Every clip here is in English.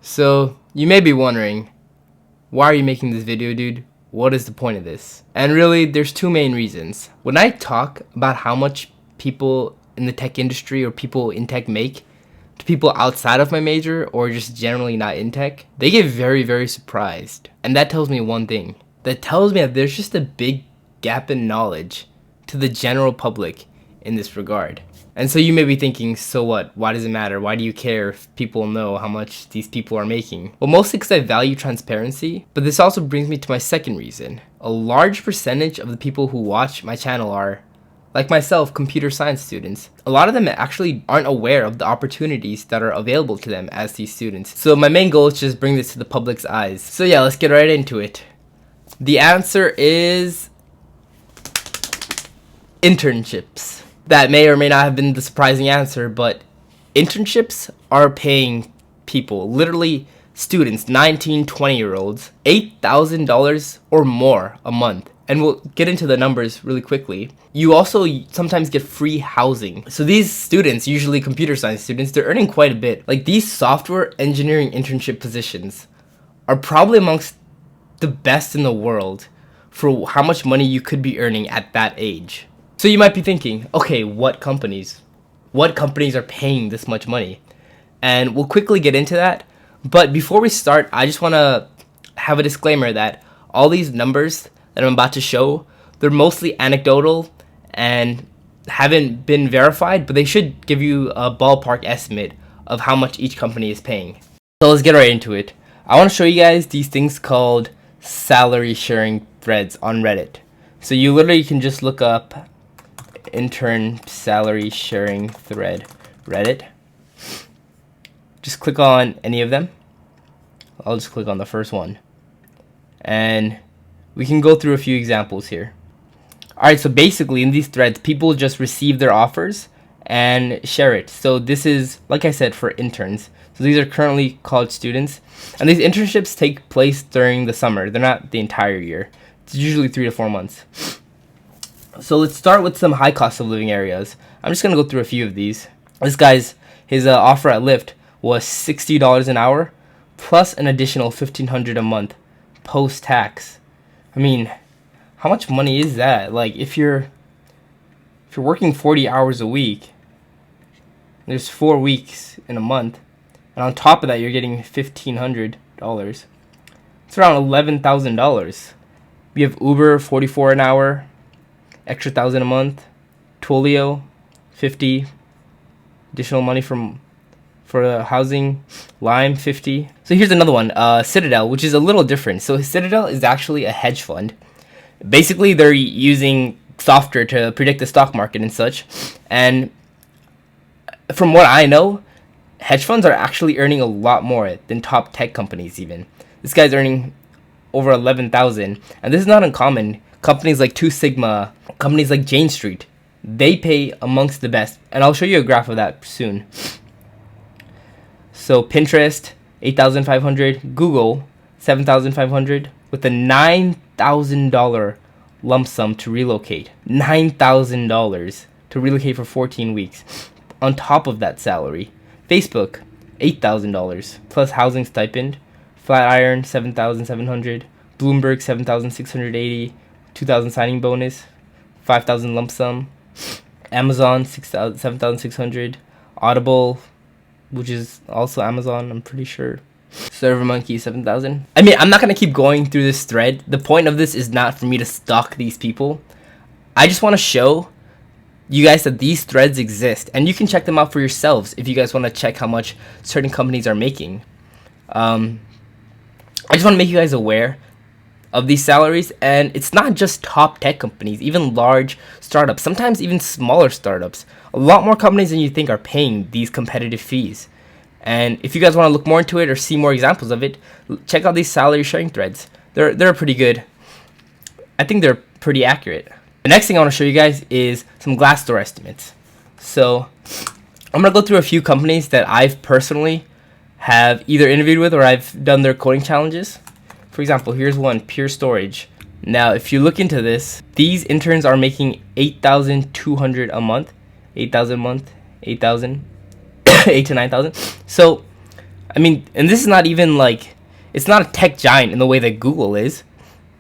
So, you may be wondering, why are you making this video, dude? What is the point of this? And really, there's two main reasons. When I talk about how much people in the tech industry or people in tech make to people outside of my major or just generally not in tech, they get very, very surprised. And that tells me one thing. That tells me that there's just a big gap in knowledge to the general public in this regard. And so you may be thinking, so what? Why does it matter? Why do you care if people know how much these people are making? Well, mostly because I value transparency, but this also brings me to my second reason. A large percentage of the people who watch my channel are, like myself, computer science students. A lot of them actually aren't aware of the opportunities that are available to them as these students. So my main goal is to just bring this to the public's eyes. So yeah, let's get right into it. The answer is internships. That may or may not have been the surprising answer, but internships are paying people, literally students, 19, 20-year-olds, $8,000 or more a month. And we'll get into the numbers really quickly. You also sometimes get free housing. So these students, usually computer science students, they're earning quite a bit. Like, these software engineering internship positions are probably amongst the best in the world for how much money you could be earning at that age. So you might be thinking, okay, what companies are paying this much money? And we'll quickly get into that. But before we start, I just want to have a disclaimer that all these numbers that I'm about to show, they're mostly anecdotal and haven't been verified, but they should give you a ballpark estimate of how much each company is paying. So let's get right into it. I want to show you guys these things called salary sharing threads on Reddit. So you literally can just look up intern salary sharing thread Reddit. Just click on any of them. I'll just click on the first one. And we can go through a few examples here. Alright, so basically in these threads, people just receive their offers and share it. So this is, like I said, for interns. So these are currently college students. And these internships take place during the summer. They're not the entire year. It's usually 3 to 4 months. So let's start with some high cost of living areas. I'm just going to go through a few of these. This guy's, his offer at Lyft was $60 an hour plus an additional $1,500 a month post-tax. I mean, how much money is that? Like, if you're working 40 hours a week, there's 4 weeks in a month, and on top of that you're getting $1,500. It's around $11,000. We have Uber, $44 an hour, extra $1,000 a month. Twilio, $50. Additional money for housing. Lime, $50. So here's another one, Citadel, which is a little different. So Citadel is actually a hedge fund. Basically, they're using software to predict the stock market and such. And from what I know, hedge funds are actually earning a lot more than top tech companies even. This guy's earning over $11,000, and this is not uncommon. Companies like 2 Sigma, companies like Jane Street, they pay amongst the best. And I'll show you a graph of that soon. So Pinterest, $8,500. Google, $7,500 with a $9,000 lump sum to relocate. $9,000 to relocate for 14 weeks. On top of that salary. Facebook, $8,000 plus housing stipend. Flatiron, $7,700. Bloomberg, $7,680. $2,000 signing bonus. $5,000 lump sum. Amazon, $7,600. Audible, which is also Amazon, I'm pretty sure. ServerMonkey, $7,000. I mean, I'm not going to keep going through this thread. The point of this is not for me to stalk these people. I just want to show you guys that these threads exist, and you can check them out for yourselves if you guys want to check how much certain companies are making. I just want to make you guys aware of these salaries, and it's not just top tech companies, even large startups, sometimes even smaller startups. A lot more companies than you think are paying these competitive fees. And if you guys want to look more into it or see more examples of it, check out these salary sharing threads. They're pretty good. I think they're pretty accurate. The next thing I want to show you guys is some Glassdoor estimates. So I'm going to go through a few companies that I've personally have either interviewed with or I've done their coding challenges. For example, here's one, Pure Storage. Now, if you look into this, these interns are making $8,200 a month. $8,000 a month, $8,000, $8,000 to $9,000. So I mean, and this is not even like, it's not a tech giant in the way that Google is,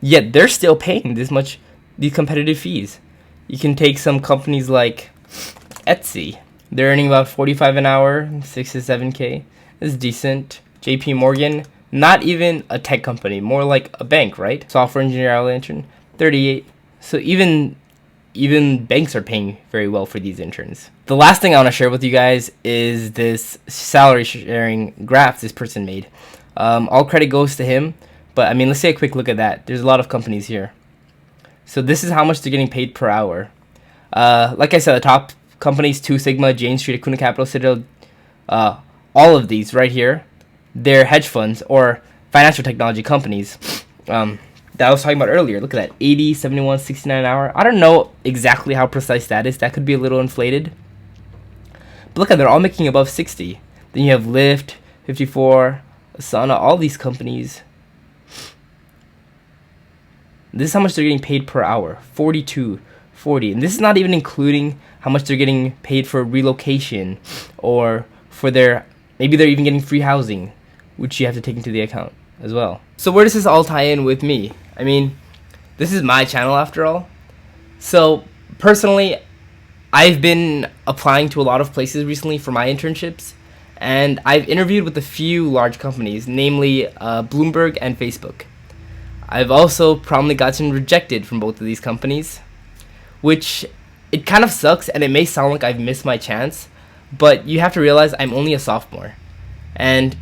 yet they're still paying these competitive fees. You can take some companies like Etsy. They're earning about 45 an hour, 6 to 7K. It's decent. JP Morgan, not even a tech company, more like a bank, right? Software engineer hourly intern, 38. So even banks are paying very well for these interns. The last thing I want to share with you guys is this salary sharing graph this person made. All credit goes to him, but I mean, let's take a quick look at that. There's a lot of companies here. So this is how much they're getting paid per hour. Like I said, the top companies, 2 Sigma, Jane Street, Acuna Capital, Citadel, all of these right here, they're hedge funds or financial technology companies. That I was talking about earlier. Look at that, 80, 71, 69 an hour. I don't know exactly how precise that is. That could be a little inflated. But look at, they're all making above 60. Then you have Lyft, 54, Asana, all these companies. This is how much they're getting paid per hour, 42, 40. And this is not even including how much they're getting paid for relocation or for maybe they're even getting free housing, which you have to take into the account as well. So where does this all tie in with me? I mean, this is my channel after all. So personally, I've been applying to a lot of places recently for my internships, and I've interviewed with a few large companies, namely Bloomberg and Facebook. I've also probably gotten rejected from both of these companies, which it kind of sucks, and it may sound like I've missed my chance, but you have to realize I'm only a sophomore, and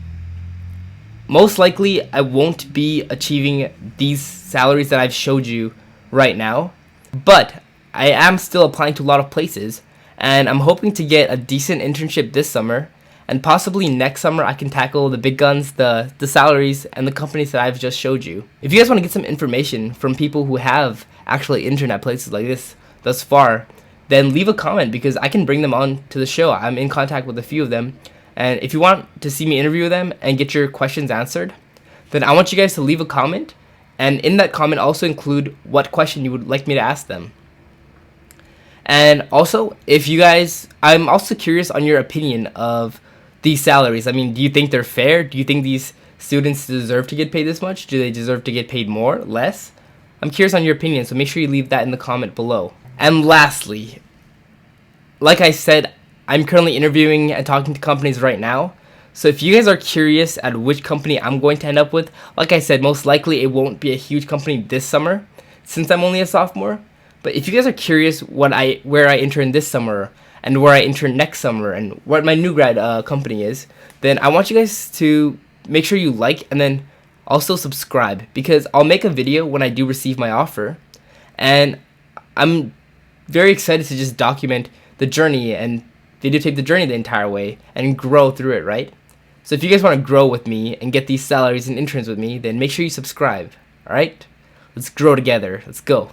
most likely I won't be achieving these salaries that I've showed you right now, but I am still applying to a lot of places, and I'm hoping to get a decent internship this summer, and possibly next summer I can tackle the big guns, the salaries, and the companies that I've just showed you. If you guys want to get some information from people who have actually interned at places like this thus far, then leave a comment because I can bring them on to the show. I'm in contact with a few of them. And if you want to see me interview them and get your questions answered, then I want you guys to leave a comment. And in that comment, also include what question you would like me to ask them. And also, I'm also curious on your opinion of these salaries. I mean, do you think they're fair? Do you think these students deserve to get paid this much? Do they deserve to get paid more, less? I'm curious on your opinion, so make sure you leave that in the comment below. And lastly, like I said, I'm currently interviewing and talking to companies right now. So if you guys are curious at which company I'm going to end up with, like I said, most likely it won't be a huge company this summer since I'm only a sophomore. But if you guys are curious where I intern this summer and where I intern next summer and what my new grad company is, then I want you guys to make sure you like and then also subscribe, because I'll make a video when I do receive my offer, and I'm very excited to just document the journey and videotape the journey the entire way and grow through it, right? So if you guys want to grow with me and get these salaries and interns with me, then make sure you subscribe, alright? Let's grow together. Let's go.